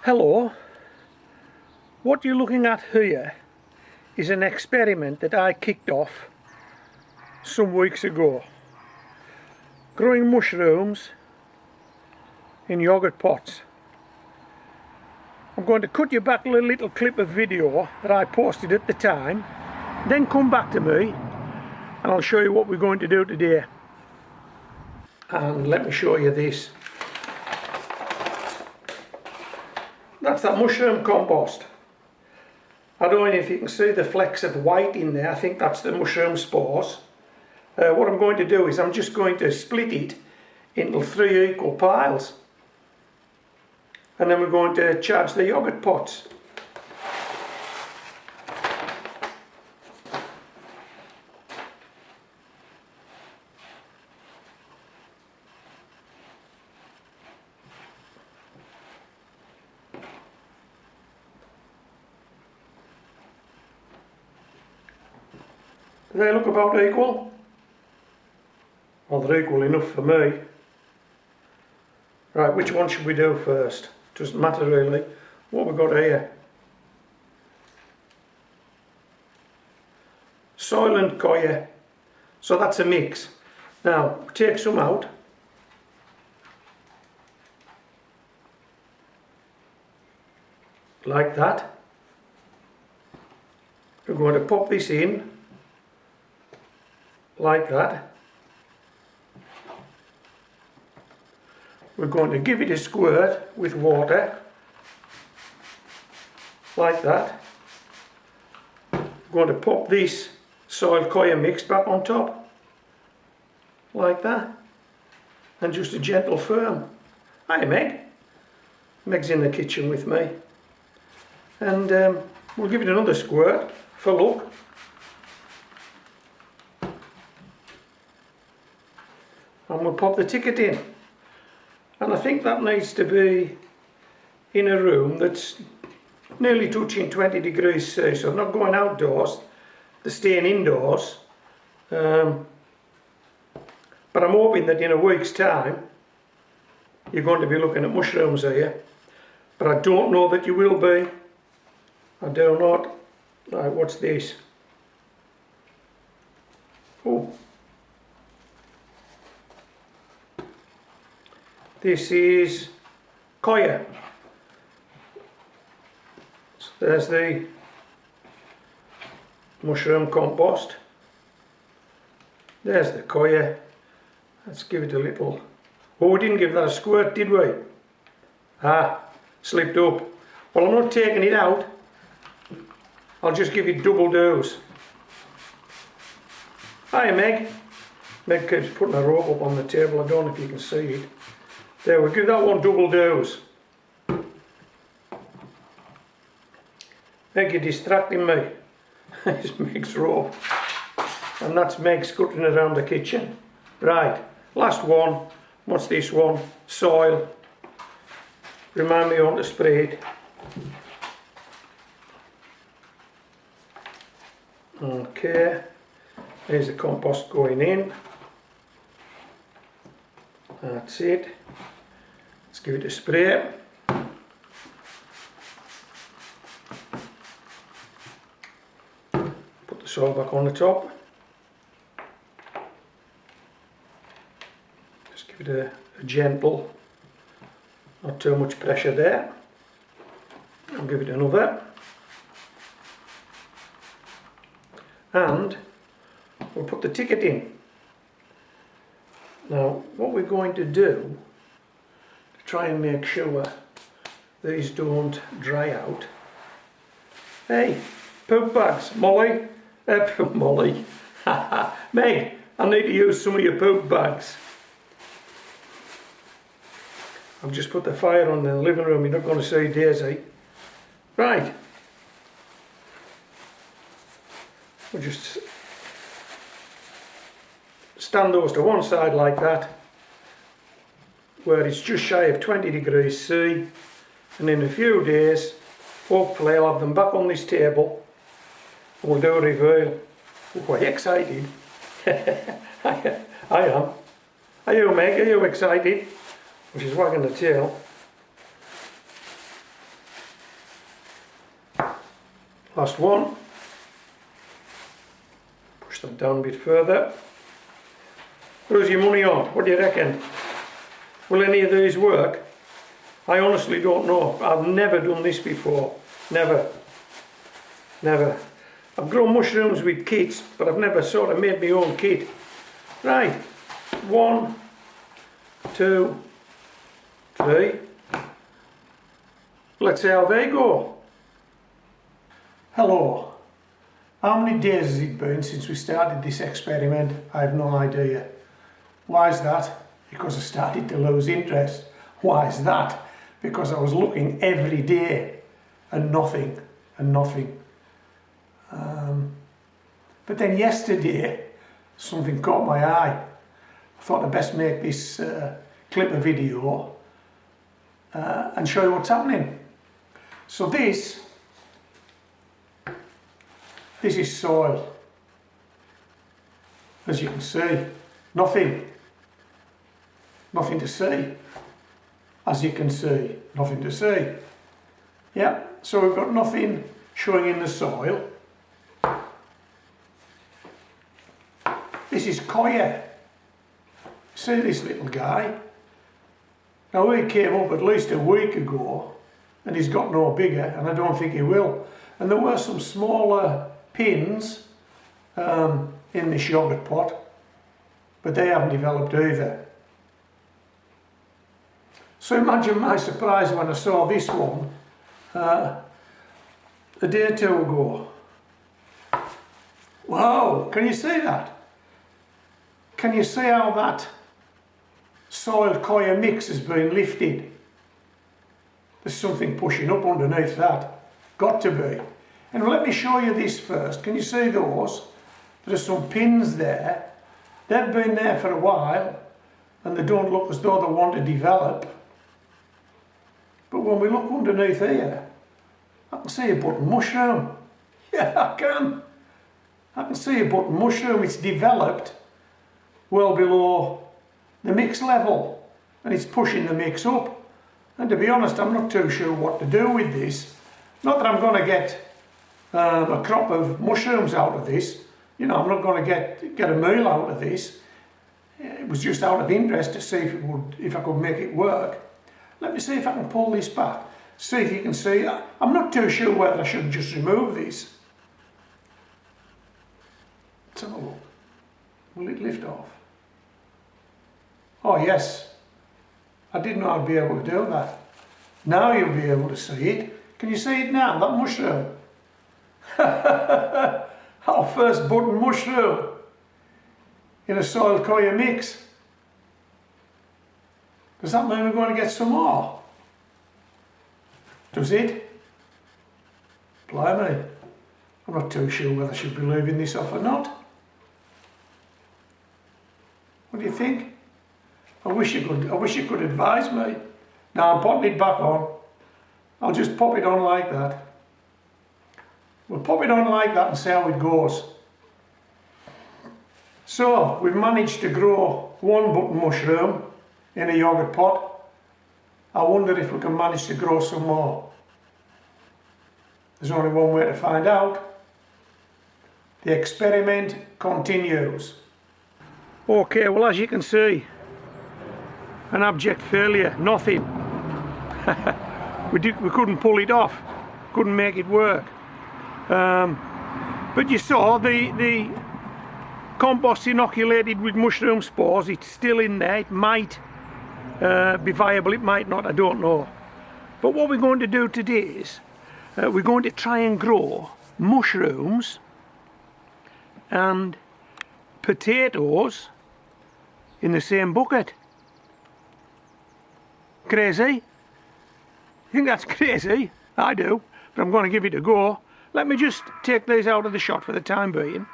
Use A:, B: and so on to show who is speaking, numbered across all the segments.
A: Hello, what you're looking at here is an experiment that I kicked off some weeks ago. Growing mushrooms in yogurt pots. I'm going to cut you back a little clip of video that I posted at the time, then come back to me and I'll show you what we're going to do today. And let me show you this. That's that mushroom compost. I don't know if you can see the flecks of white in there. I think that's the mushroom spores. What I'm going to do is I'm just going to split it into 3 equal piles. And then we're going to charge the yogurt pots. Do they look about equal? Well, they're equal enough for me. Right, which one should we do first? Doesn't matter really. What we've got here. Soil and coir. So that's a mix. Now, take some out. Like that. We're going to pop this in. Like that. We're going to give it a squirt with water. Like that. We're going to pop this soil coir mix back on top. Like that. And just a gentle firm. Hi Meg. Meg's in the kitchen with me. And we'll give it another squirt for luck. And we'll pop the ticket in. And I think that needs to be in a room that's nearly touching 20 degrees C, so not going outdoors, they're staying indoors. But I'm hoping that in a week's time you're going to be looking at mushrooms here. But I don't know that you will be. I do not. Right, what's this? Oh. This is coir. So there's the mushroom compost. There's the coir. Let's give it a little. Oh, we didn't give that a squirt, did we? Ah, slipped up. Well, I'm not taking it out. I'll just give it double dose. Hi, Meg. Meg keeps putting a rope up on the table. I don't know if you can see it. There, we'll give that one double dose. Meg, you're distracting me. It's Meg's rope. And that's Meg scuttering around the kitchen. Right, last one. What's this one? Soil. Remind me on to spray it. Okay. There's the compost going in. That's it. Let's give it a spray. Put the soil back on the top. Just give it a gentle, not too much pressure there. I'll give it another. And we'll put the ticket in. Now, what we're going to do to try and make sure these don't dry out. Hey, poop bags, Molly. Molly. Meg, I need to use some of your poop bags. I've just put the fire on in the living room. You're not going to see Daisy. Right. We'll just stand those to one side like that, where it's just shy of 20 degrees C, and in a few days hopefully I'll have them back on this table and we'll do a reveal. Oh, quite excited. I am. Are you, Meg? Are you excited? She's wagging the tail. Last one. Push that down a bit further. Who's your money on? What do you reckon? Will any of these work? I honestly don't know. I've never done this before. Never. I've grown mushrooms with kits, but I've never sort of made my own kit. Right. 1, 2, 3. Let's see how they go. Hello. How many days has it been since we started this experiment? I have no idea. Why is that? Because I started to lose interest. Why is that? Because I was looking every day and nothing. But then yesterday something caught my eye. I thought I'd best make this clip a video and show you what's happening. So this is soil. As you can see, nothing to see. As you can see, nothing to see. Yeah, so we've got nothing showing in the soil. This is coir. See this little guy? Now he came up at least a week ago and he's got no bigger, and I don't think he will. And there were some smaller pins in this yogurt pot, but they haven't developed either. So imagine my surprise when I saw this one a day or two ago. Wow, can you see that? Can you see how that soil coir mix has been lifted? There's something pushing up underneath that. Got to be. And let me show you this first. Can you see those? There's some pins there. They've been there for a while and they don't look as though they want to develop. But when we look underneath here, I can see a button mushroom. Yeah, I can. I can see a button mushroom. It's developed well below the mix level and it's pushing the mix up. And to be honest, I'm not too sure what to do with this. Not that I'm going to get a crop of mushrooms out of this. You know, I'm not going to get a meal out of this. It was just out of interest to see if I could make it work. Let me see if I can pull this back. See if you can see. I'm not too sure whether I should just remove this. Let's have a look. Will it lift off? Oh yes. I didn't know I'd be able to do that. Now you'll be able to see it. Can you see it now, that mushroom? Our first button mushroom in a soil coir mix. Does that mean we're going to get some more? Does it? Blimey. I'm not too sure whether I should be leaving this off or not. What do you think? I wish you could advise me. Now I'm putting it back on. I'll just pop it on like that. We'll pop it on like that and see how it goes. So we've managed to grow one button mushroom in a yogurt pot. I wonder if we can manage to grow some more. There's only one way to find out. The experiment continues. Okay, well, as you can see, an abject failure, nothing. we couldn't pull it off, couldn't make it work. But you saw the compost inoculated with mushroom spores. It's still in there. It might be viable, it might not, I don't know. But what we're going to do today is we're going to try and grow mushrooms and potatoes in the same bucket. Crazy? You think that's crazy? I do, but I'm going to give it a go. Let me just take these out of the shot for the time being.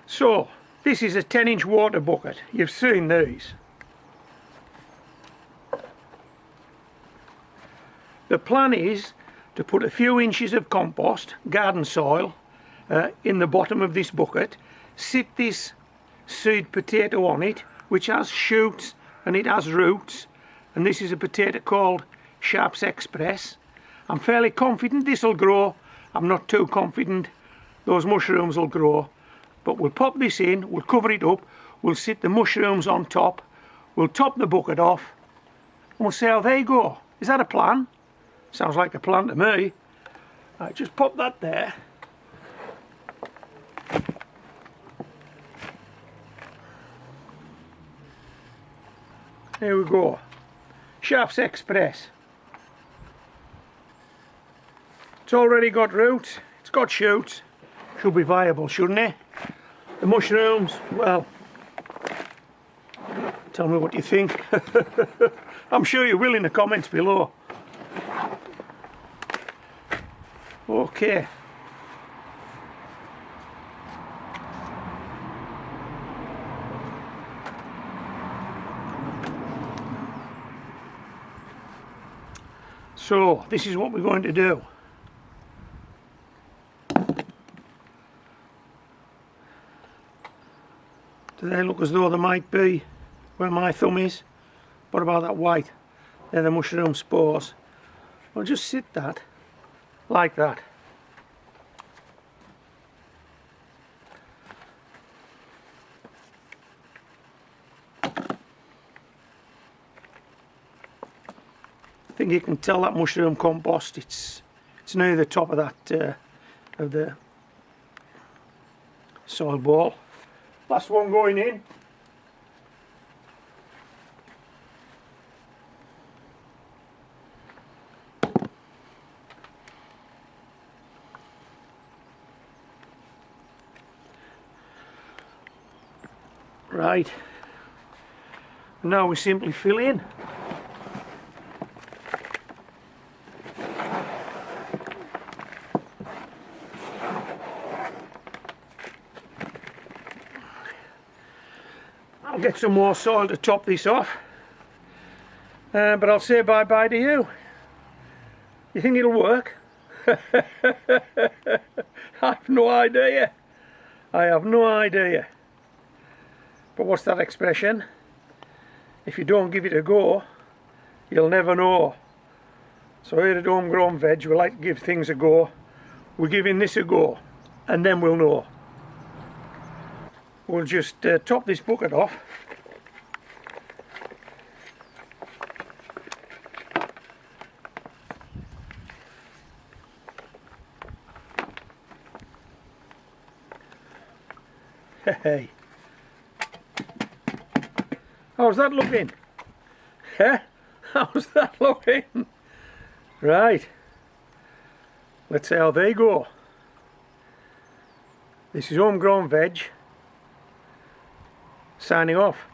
A: So, this is a 10-inch water bucket. You've seen these. The plan is to put a few inches of compost, garden soil, in the bottom of this bucket, sit this seed potato on it, which has shoots and it has roots, and this is a potato called Sharps Express. I'm fairly confident this will grow. I'm not too confident those mushrooms will grow, but we'll pop this in, we'll cover it up, we'll sit the mushrooms on top, we'll top the bucket off, and we'll see how they go. Is that a plan? Sounds like a plan to me. Right, just pop that there. There we go. Sharps Express. It's already got roots, it's got shoots. Should be viable, shouldn't it? The mushrooms, well, tell me what you think. I'm sure you will in the comments below. Okay. So, this is what we're going to do. Do they look as though they might be where my thumb is? What about that white? They're the mushroom spores. I'll just sit that like that. I think you can tell that mushroom compost, it's near the top of that of the soil ball. Last one going in. Right. Now we simply fill in. I'll get some more soil to top this off, but I'll say bye bye to you. You think it'll work? I have no idea. I have no idea. But what's that expression? If you don't give it a go, you'll never know. So here at Homegrown Veg, we like to give things a go. We're giving this a go, and then we'll know. We'll just top this bucket off. Hey, how's that looking? Heh? How's that looking? Right, let's see how they go. This is Homegrown Veg, signing off.